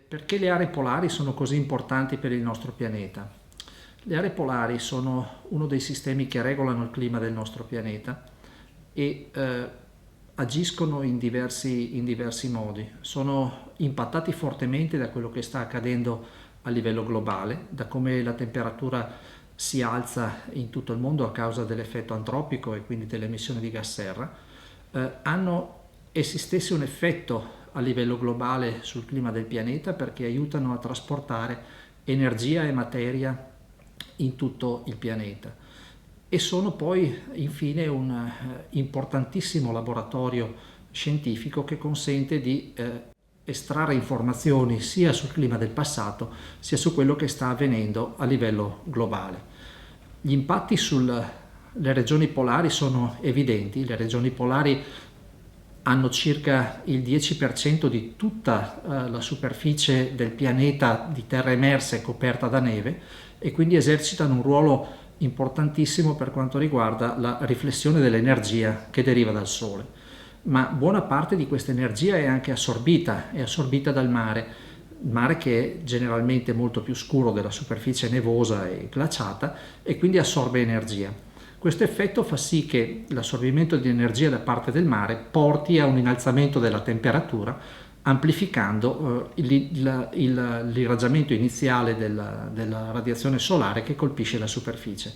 Perché le aree polari sono così importanti per il nostro pianeta? Le aree polari sono uno dei sistemi che regolano il clima del nostro pianeta e agiscono in diversi modi. Sono impattati fortemente da quello che sta accadendo a livello globale, da come la temperatura si alza in tutto il mondo a causa dell'effetto antropico e quindi dell'emissione di gas serra. Hanno essi stessi un effetto a livello globale sul clima del pianeta perché aiutano a trasportare energia e materia in tutto il pianeta e sono poi infine un importantissimo laboratorio scientifico che consente di estrarre informazioni sia sul clima del passato sia su quello che sta avvenendo a livello globale. Gli impatti sulle regioni polari sono evidenti. Le regioni polari hanno circa il 10% di tutta la superficie del pianeta di terra emerse coperta da neve e quindi esercitano un ruolo importantissimo per quanto riguarda la riflessione dell'energia che deriva dal Sole. Ma buona parte di questa energia è anche è assorbita dal mare, il mare che è generalmente molto più scuro della superficie nevosa e glaciata e quindi assorbe energia. Questo effetto fa sì che l'assorbimento di energia da parte del mare porti a un innalzamento della temperatura, amplificando l'irraggiamento iniziale della radiazione solare che colpisce la superficie.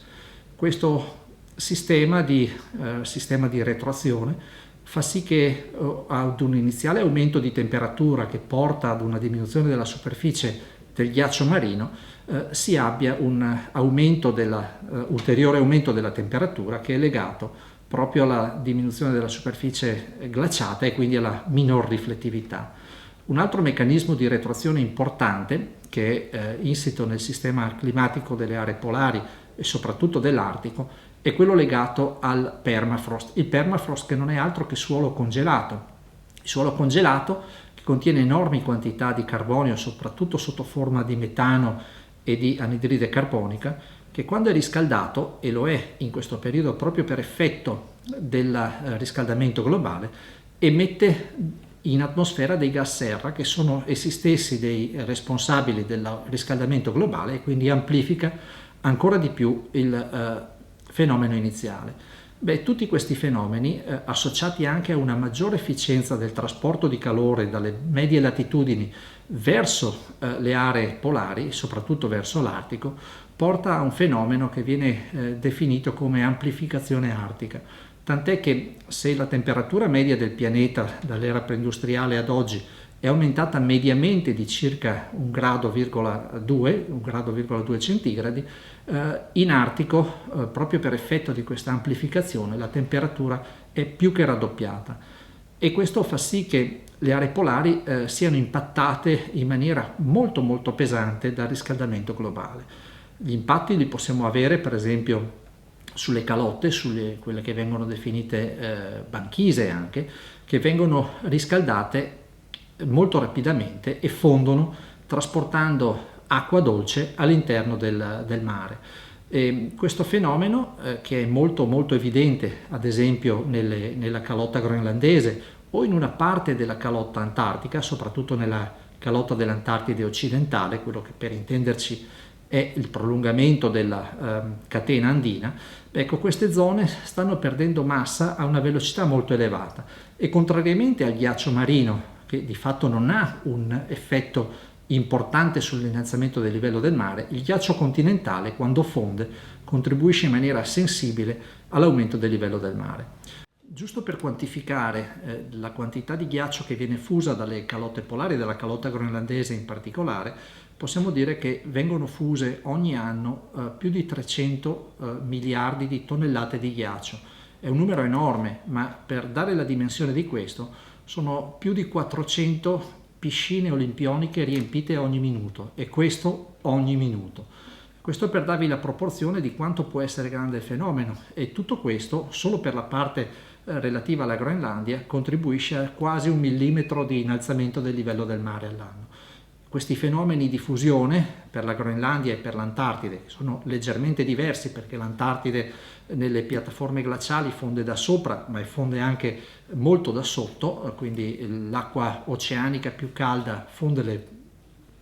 Questo sistema di retroazione fa sì che ad un iniziale aumento di temperatura che porta ad una diminuzione della superficie del ghiaccio marino si abbia un ulteriore aumento della temperatura che è legato proprio alla diminuzione della superficie glaciata e quindi alla minor riflettività. Un altro meccanismo di retroazione importante che è insito nel sistema climatico delle aree polari e soprattutto dell'Artico è quello legato al permafrost. Il permafrost che non è altro che suolo congelato. Il suolo congelato che contiene enormi quantità di carbonio, soprattutto sotto forma di metano e di anidride carbonica, che quando è riscaldato, e lo è in questo periodo proprio per effetto del riscaldamento globale, emette in atmosfera dei gas serra che sono essi stessi dei responsabili del riscaldamento globale e quindi amplifica ancora di più il fenomeno iniziale. Tutti questi fenomeni, associati anche a una maggiore efficienza del trasporto di calore dalle medie latitudini verso le aree polari, soprattutto verso l'Artico, porta a un fenomeno che viene definito come amplificazione artica. Tant'è che se la temperatura media del pianeta dall'era preindustriale ad oggi è aumentata mediamente di circa 1,2 centigradi, in Artico, proprio per effetto di questa amplificazione, la temperatura è più che raddoppiata e questo fa sì che le aree polari siano impattate in maniera molto pesante dal riscaldamento globale. Gli impatti li possiamo avere per esempio sulle calotte, quelle che vengono definite banchise anche, che vengono riscaldate molto rapidamente e fondono trasportando acqua dolce all'interno del mare. E questo fenomeno che è molto evidente ad esempio nella calotta groenlandese o in una parte della calotta antartica, soprattutto nella calotta dell'Antartide occidentale, quello che per intenderci è il prolungamento della catena andina, ecco, queste zone stanno perdendo massa a una velocità molto elevata e contrariamente al ghiaccio marino, che di fatto non ha un effetto importante sull'innalzamento del livello del mare, il ghiaccio continentale quando fonde contribuisce in maniera sensibile all'aumento del livello del mare. Giusto per quantificare la quantità di ghiaccio che viene fusa dalle calotte polari, dalla calotta groenlandese in particolare, possiamo dire che vengono fuse ogni anno più di 300 miliardi di tonnellate di ghiaccio. È un numero enorme, ma per dare la dimensione di questo sono più di 400 piscine olimpioniche riempite ogni minuto e questo ogni minuto. Questo per darvi la proporzione di quanto può essere grande il fenomeno e tutto questo solo per la parte relativa alla Groenlandia contribuisce a quasi 1 millimetro di innalzamento del livello del mare all'anno. Questi fenomeni di fusione per la Groenlandia e per l'Antartide sono leggermente diversi perché l'Antartide nelle piattaforme glaciali fonde da sopra ma fonde anche molto da sotto, quindi l'acqua oceanica più calda fonde le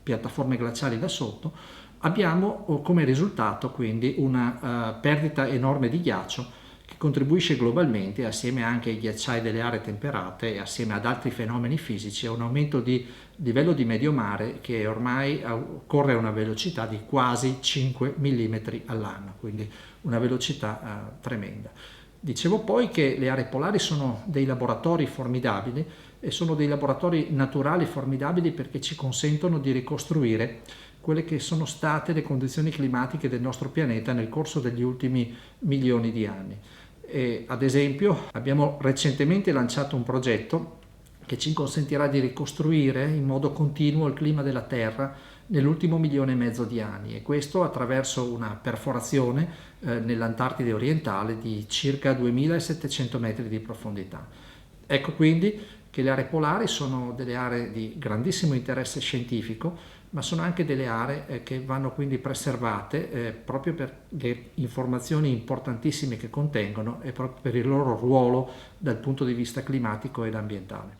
piattaforme glaciali da sotto, abbiamo come risultato quindi una perdita enorme di ghiaccio che contribuisce globalmente, assieme anche ai ghiacciai delle aree temperate e assieme ad altri fenomeni fisici, a un aumento di livello di medio mare che ormai corre a una velocità di quasi 5 mm all'anno, quindi una velocità tremenda. Dicevo poi che le aree polari sono dei laboratori formidabili e sono dei laboratori naturali formidabili perché ci consentono di ricostruire quelle che sono state le condizioni climatiche del nostro pianeta nel corso degli ultimi milioni di anni. E, ad esempio, abbiamo recentemente lanciato un progetto che ci consentirà di ricostruire in modo continuo il clima della Terra nell'ultimo 1,5 milioni di anni, e questo attraverso una perforazione nell'Antartide orientale di circa 2700 metri di profondità. Ecco quindi che le aree polari sono delle aree di grandissimo interesse scientifico, ma sono anche delle aree che vanno quindi preservate proprio per le informazioni importantissime che contengono e proprio per il loro ruolo dal punto di vista climatico ed ambientale.